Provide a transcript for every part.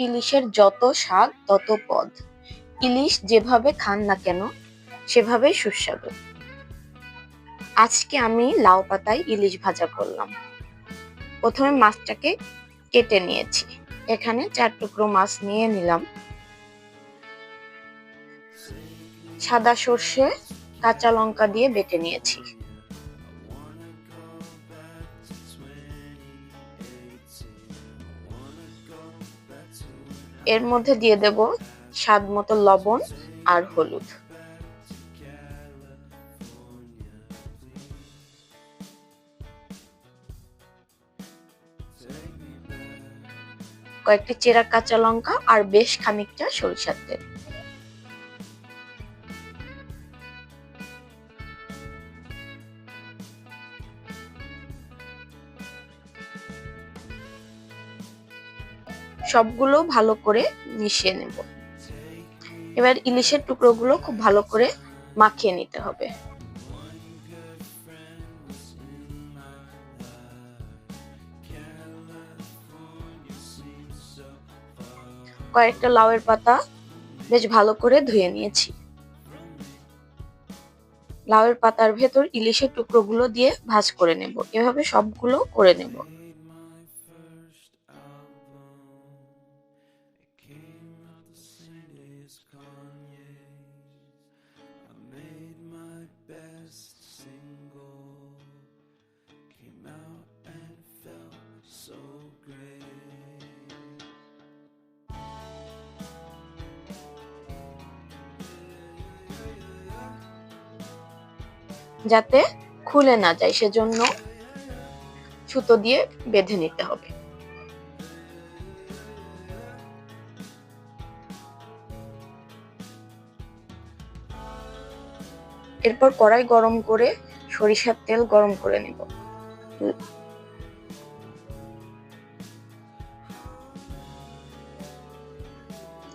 ইলিশের যত স্বাদ তত পদ। ইলিশ যেভাবে খান না কেন সেভাবেই সুস্বাদু। আজকে আমি লাউ পাতায় ইলিশ ভাজা করলাম। প্রথমে মাছটাকে কেটে নিয়েছি। এখানে 4 টুকরো মাছ নিয়ে নিলাম। সাদা সর্ষে, কাঁচা লঙ্কা দিয়ে বেটে নিয়েছি। এর মধ্যে দিয়ে দেব স্বাদ মতো লবণ আর হলুদ। কয়েকটি চেরা কাঁচা লঙ্কা আর বেশ খানিকটা সরিষার তেল। সবগুলো ভালো করে মিশিয়ে নেব। এবার ইলিশের টুকরোগুলো খুব ভালো করে মাখিয়ে নিতে হবে। কয়েকটা লাউয়ের পাতা বেশ ভালো করে ধুয়ে নিয়েছি। লাউয়ের পাতার ভেতর ইলিশের টুকরোগুলো দিয়ে ভাজ করে নেব। এভাবে সবগুলো করে নেব। যাতে খুলে না যায় সেজন্য সুতো দিয়ে বেঁধে নিতে হবে। এরপর কড়াই গরম করে সরিষার তেল গরম করে নেব।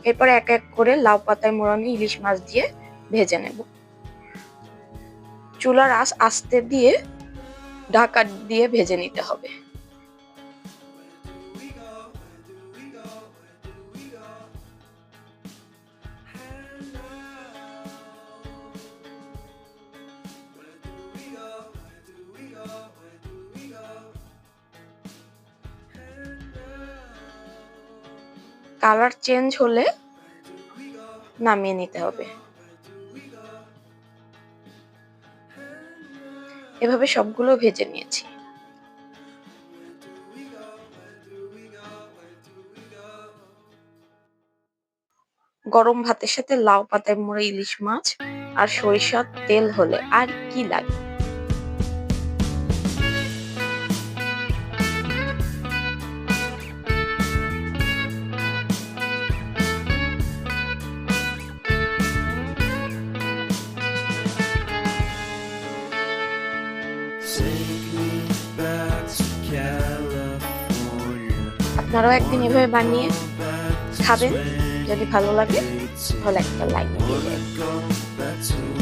এরপর এক এক করে লাউ পাতায় মোড়ানো ইলিশ মাছ দিয়ে ভেজে নেব। চুলার আঁচ আস্তে দিয়ে ঢাকা দিয়ে ভেজে নিতে হবে। কালার চেঞ্জ হলে নামিয়ে নিতে হবে। এভাবে সবগুলো ভেজে নিয়েছি। গরম ভাতের সাথে লাউ পাতায় মোড়া ইলিশ মাছ আর সরিষার তেল হলে আর কি লাগে। আপনারাও একদিন এভাবে বানিয়ে খাবেন। যদি ভালো লাগে তাহলে একটা লাইক দিয়ে দেবেন।